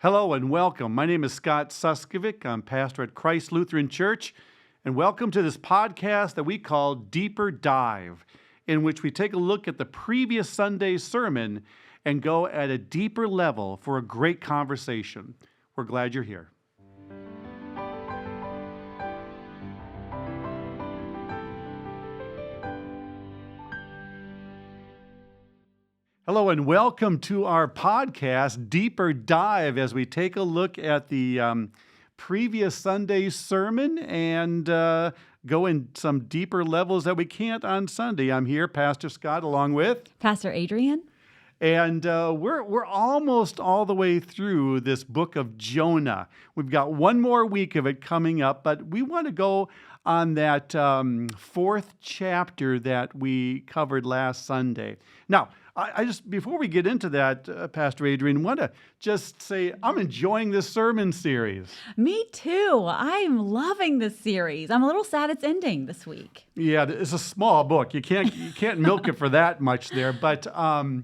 Hello and welcome. My name is Scott Suskovic. I'm pastor at Christ Lutheran Church, and welcome to this podcast that we call Deeper Dive, in which we take a look at the previous Sunday's sermon and go at a deeper level for a great conversation. We're glad you're here. Hello and welcome to our podcast, Deeper Dive, as we take a look at the previous Sunday's sermon and go in some deeper levels that we can't on Sunday. I'm here, Pastor Scott, along with Pastor Adrian. And we're almost all the way through this book of Jonah. We've got one more week of it coming up, but we want to go on that fourth chapter that we covered last Sunday. Now, I just, before we get into that, Pastor Adrian, want to just say I'm enjoying this sermon series. Me too. I'm loving this series. I'm a little sad it's ending this week. Yeah, it's a small book. You can't milk it for that much there, but I'm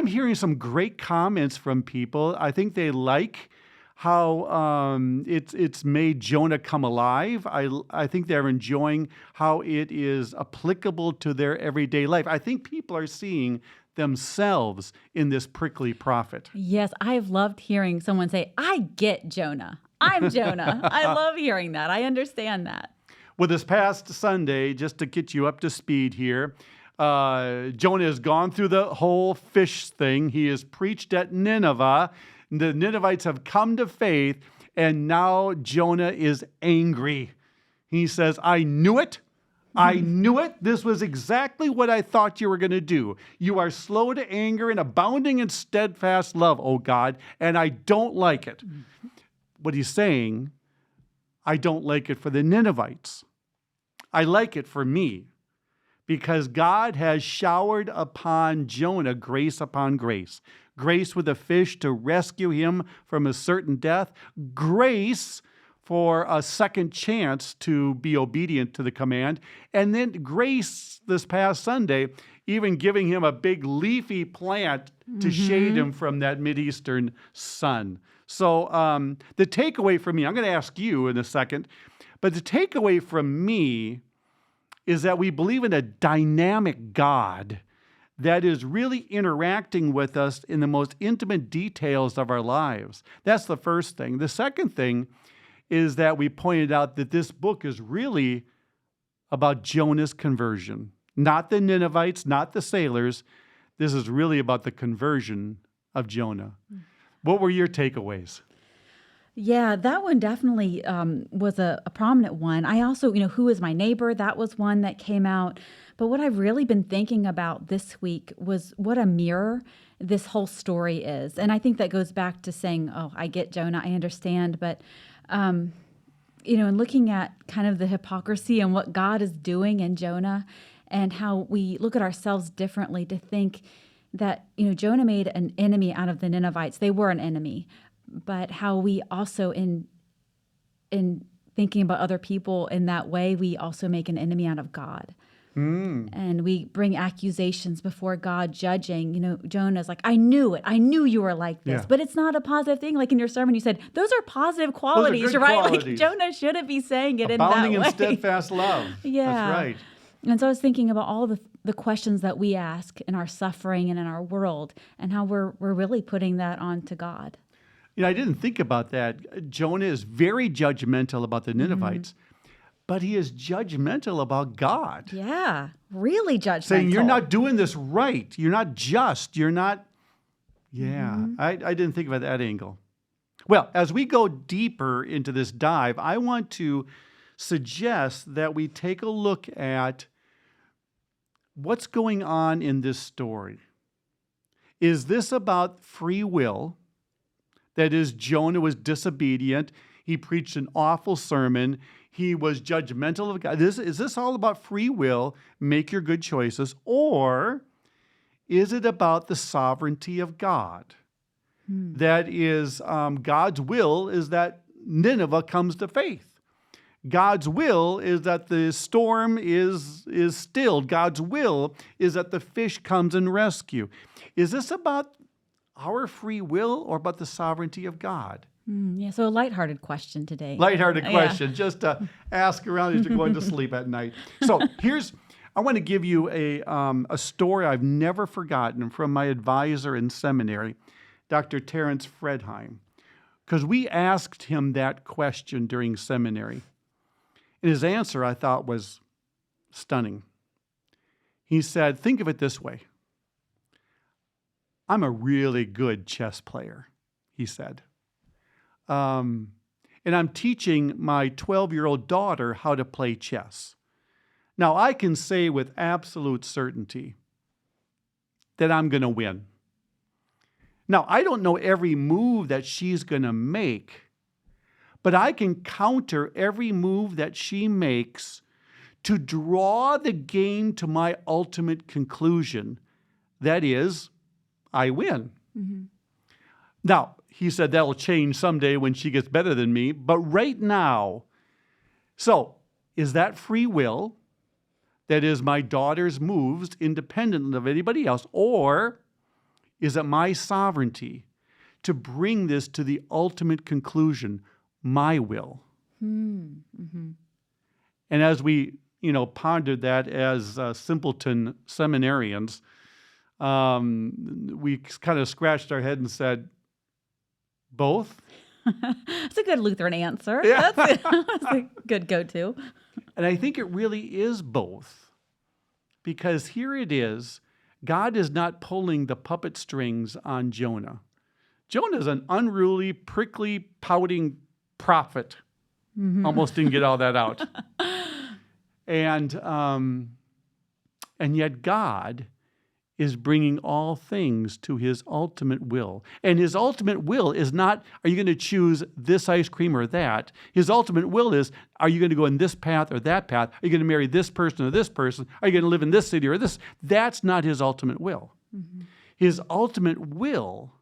hearing some great comments from people. I think they like how it's made Jonah come alive. I think they're enjoying how it is applicable to their everyday life. I think people are seeing themselves in this prickly prophet. Yes, I've loved hearing someone say, I get Jonah. I'm Jonah. I love hearing that. I understand that. Well, this past Sunday, just to get you up to speed here, Jonah has gone through the whole fish thing. He has preached at Nineveh. The Ninevites have come to faith, and now Jonah is angry. He says, I knew it. I knew it. This was exactly what I thought you were going to do. You are slow to anger and abounding in steadfast love, O God, and I don't like it. What he's saying, I don't like it for the Ninevites. I like it for me, because God has showered upon Jonah grace upon grace. Grace with a fish to rescue him from a certain death. Grace for a second chance to be obedient to the command. And then grace this past Sunday, even giving him a big leafy plant to shade him from that Mideastern sun. So the takeaway for me, I'm going to ask you in a second, but the takeaway from me is that we believe in a dynamic God that is really interacting with us in the most intimate details of our lives. That's the first thing. The second thing is that we pointed out that this book is really about Jonah's conversion. Not the Ninevites, not the sailors. This is really about the conversion of Jonah. What were your takeaways? Yeah, that one definitely was a prominent one. I also, who is my neighbor? That was one that came out. But what I've really been thinking about this week was what a mirror this whole story is. And I think that goes back to saying, oh, I get Jonah, I understand. But, and looking at kind of the hypocrisy and what God is doing in Jonah and how we look at ourselves differently to think that, Jonah made an enemy out of the Ninevites. They were an enemy. But how we also, in thinking about other people in that way, we also make an enemy out of God. And we bring accusations before God, judging. Jonah's like, I knew it. I knew you were like this. Yeah. But it's not a positive thing. Like in your sermon, you said, those are positive qualities, good right? qualities. Like Jonah shouldn't be saying it Abounding in that way. in steadfast love. Yeah. That's right. And so I was thinking about all the questions that we ask in our suffering and in our world and how we're really putting that on to God. I didn't think about that. Jonah is very judgmental about the Ninevites, but he is judgmental about God. Yeah, really judgmental. Saying, you're not doing this right. You're not just. You're not. Yeah, I didn't think about that angle. Well, as we go deeper into this dive, I want to suggest that we take a look at what's going on in this story. Is this about free will? That is, Jonah was disobedient. He preached an awful sermon. He was judgmental of God. Is this all about free will? Make your good choices. Or is it about the sovereignty of God? That is, God's will is that Nineveh comes to faith. God's will is that the storm is stilled. God's will is that the fish comes and rescue. Is this about our free will or about the sovereignty of God? Yeah, so a lighthearted question today. Lighthearted Yeah. question, just to ask around as you're going to sleep at night. So I want to give you a story I've never forgotten from my advisor in seminary, Dr. Terence Fredheim, because we asked him that question during seminary. And his answer, I thought, was stunning. He said, think of it this way. I'm a really good chess player, he said. And I'm teaching my 12-year-old daughter how to play chess. Now, I can say with absolute certainty that I'm going to win. Now, I don't know every move that she's going to make, but I can counter every move that she makes to draw the game to my ultimate conclusion. That is, I win. Mm-hmm. Now, he said that'll change someday when she gets better than me, but right now, so is that free will? That is my daughter's moves independent of anybody else, or is it my sovereignty to bring this to the ultimate conclusion, my will? Mm-hmm. And as we, pondered that as simpleton seminarians, we kind of scratched our head and said, both? That's a good Lutheran answer. Yeah. That's a good go-to. And I think it really is both. Because here it is, God is not pulling the puppet strings on Jonah. Jonah is an unruly, prickly, pouting prophet. Mm-hmm. Almost didn't get all that out. And yet God is bringing all things to his ultimate will. And his ultimate will is not, are you going to choose this ice cream or that? His ultimate will is, are you going to go in this path or that path? Are you going to marry this person or this person? Are you going to live in this city or this? That's not his ultimate will. Mm-hmm. His ultimate will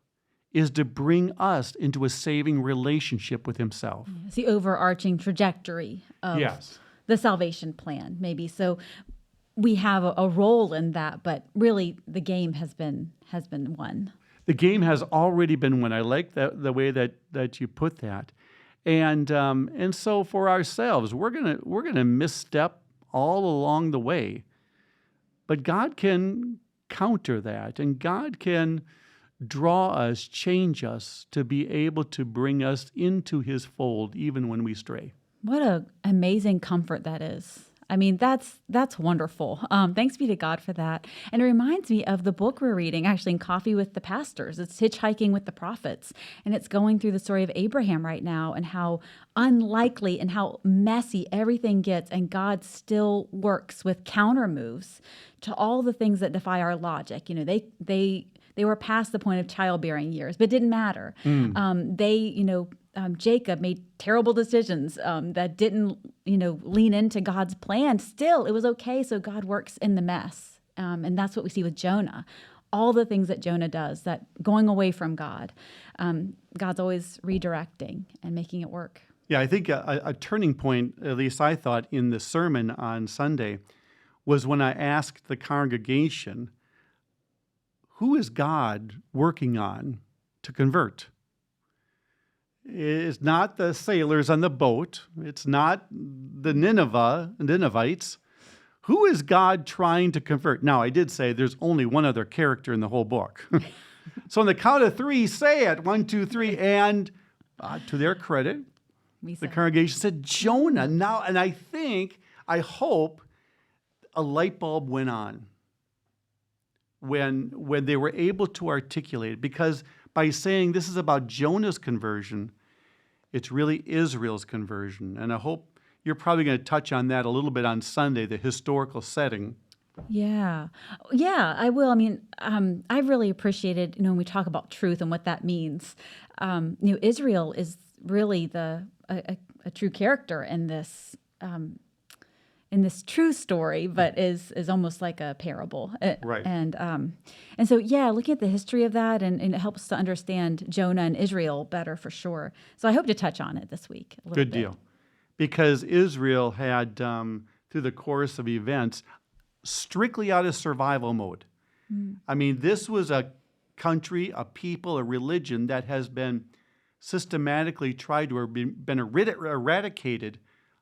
is to bring us into a saving relationship with himself. It's the overarching trajectory of the salvation plan, maybe. So we have a role in that, but really the game has been won. The game has already been won. I like the way that you put that, and so for ourselves, we're gonna misstep all along the way, but God can counter that, and God can draw us, change us to be able to bring us into His fold, even when we stray. What an amazing comfort that is. I mean, that's wonderful. Thanks be to God for that. And it reminds me of the book we're reading, actually, in Coffee with the Pastors. It's Hitchhiking with the Prophets. And it's going through the story of Abraham right now and how unlikely and how messy everything gets. And God still works with counter moves to all the things that defy our logic. They were past the point of childbearing years, but it didn't matter. Jacob made terrible decisions that didn't, lean into God's plan. Still, it was okay. So God works in the mess. And that's what we see with Jonah. All the things that Jonah does, that going away from God, God's always redirecting and making it work. Yeah, I think a turning point, at least I thought, in the sermon on Sunday was when I asked the congregation, who is God working on to convert? It's not the sailors on the boat. It's not the Ninevites. Who is God trying to convert? Now, I did say there's only one other character in the whole book. So on the count of three, say it. 1, 2, 3. And to their credit, the congregation said, Jonah. Now, and I hope a light bulb went on when they were able to articulate it. Because by saying this is about Jonah's conversion, it's really Israel's conversion. And I hope you're probably going to touch on that a little bit on Sunday, the historical setting. Yeah, I will. I mean, I really appreciated, when we talk about truth and what that means. Israel is really a true character in this true story, but is almost like a parable. Right. And so, looking at the history of that, and it helps to understand Jonah and Israel better for sure. So I hope to touch on it this week a little bit. Good deal. Because Israel had, through the course of events, strictly out of survival mode. I mean, this was a country, a people, a religion that has been systematically tried to been eradicated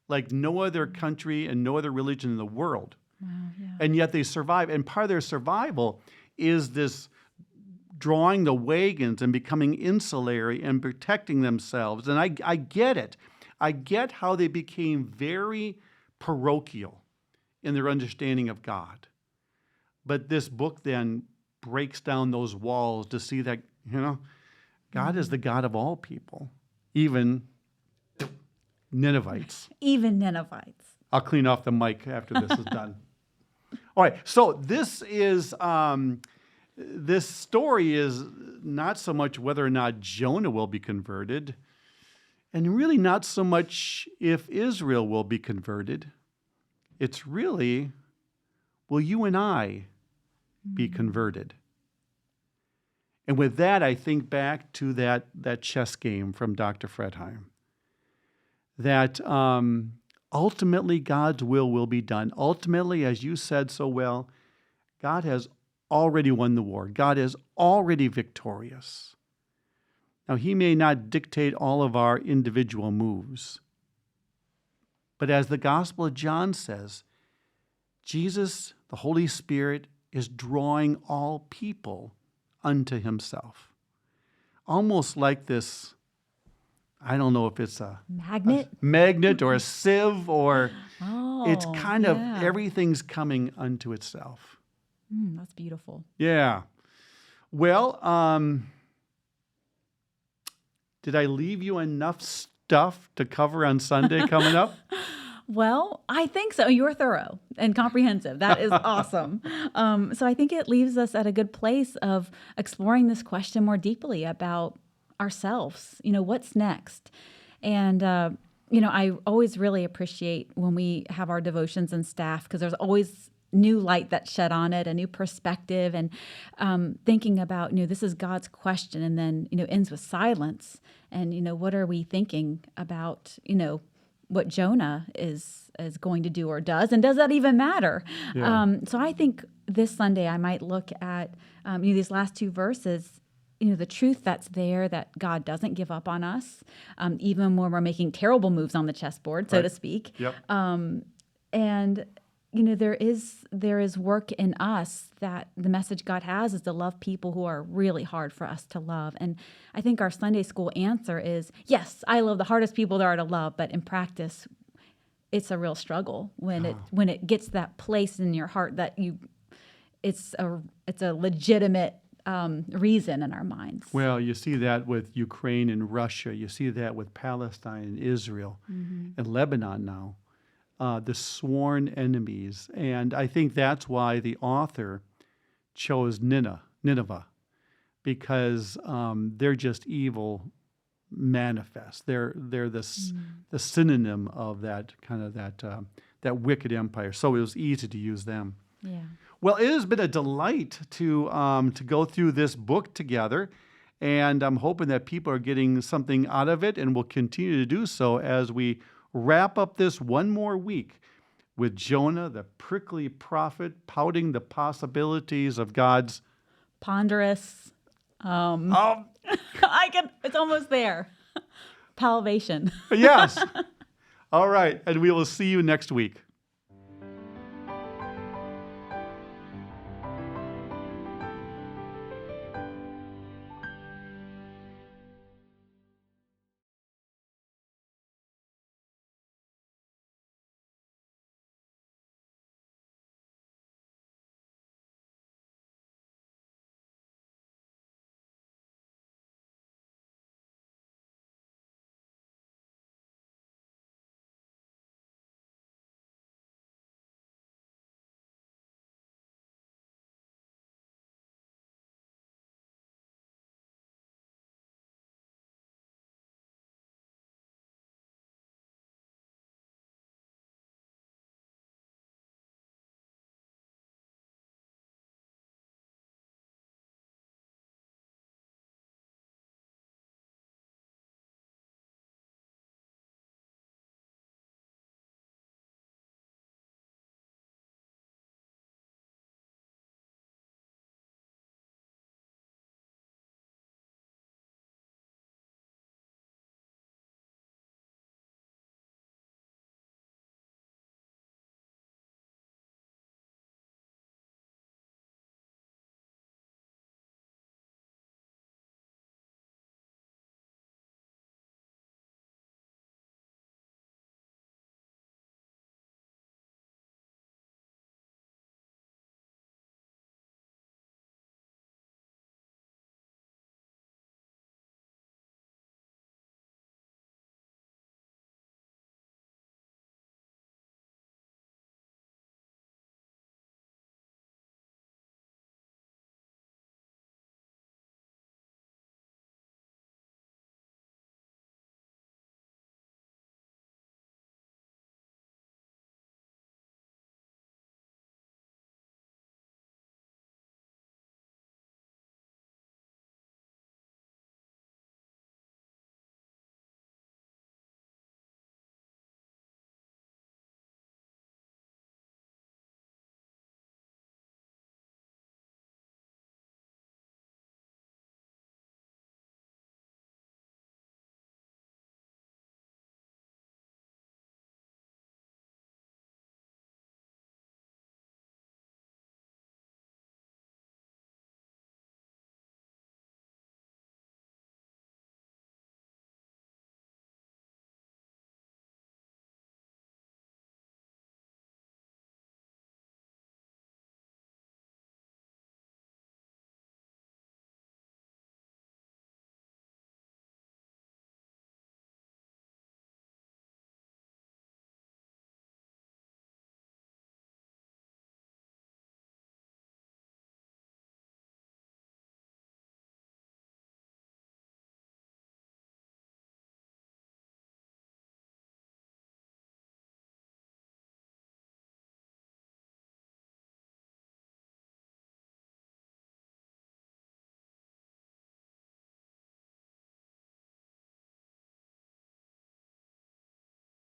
like no other country and no other religion in the world. Wow, yeah. And yet they survive. And part of their survival is this drawing the wagons and becoming insulary and protecting themselves. And I get it. I get how they became very parochial in their understanding of God. But this book then breaks down those walls to see that, God is the God of all people, even Ninevites. Even Ninevites. I'll clean off the mic after this is done. All right, so this story is not so much whether or not Jonah will be converted, and really not so much if Israel will be converted. It's really, will you and I be converted? And with that, I think back to that chess game from Dr. Fredheim, that ultimately God's will be done. Ultimately, as you said so well, God has already won the war. God is already victorious. Now, he may not dictate all of our individual moves, but as the Gospel of John says, Jesus, the Holy Spirit, is drawing all people unto himself. Almost like this, I don't know if it's a magnet or a sieve, or it's kind of everything's coming unto itself. That's beautiful. Yeah. Well, did I leave you enough stuff to cover on Sunday coming up? Well, I think so. You're thorough and comprehensive. That is awesome. So I think it leaves us at a good place of exploring this question more deeply about ourselves. What's next? And, I always really appreciate when we have our devotions and staff, because there's always new light that's shed on it, a new perspective, and thinking about, this is God's question, and then, ends with silence. And, what are we thinking about, what Jonah is going to do or does, and does that even matter? Yeah. So I think this Sunday I might look at these last two verses, the truth that's there, that God doesn't give up on us, even when we're making terrible moves on the chessboard, so to speak. Yep. And there is work in us, that the message God has is to love people who are really hard for us to love. And I think our Sunday school answer is, yes, I love the hardest people there are to love, but in practice, it's a real struggle when it gets that place in your heart that it's a legitimate reason in our minds. Well, you see that with Ukraine and Russia. You see that with Palestine and Israel and Lebanon now. The sworn enemies. And I think that's why the author chose Nineveh, because they're just evil manifest. They're the synonym of that kind of that wicked empire. So it was easy to use them. Yeah. Well, it has been a delight to go through this book together, and I'm hoping that people are getting something out of it, and will continue to do so as we wrap up this one more week with Jonah, the prickly prophet, pouting the possibilities of God's ponderous. It's almost there. Palvation. Yes. All right, and we will see you next week.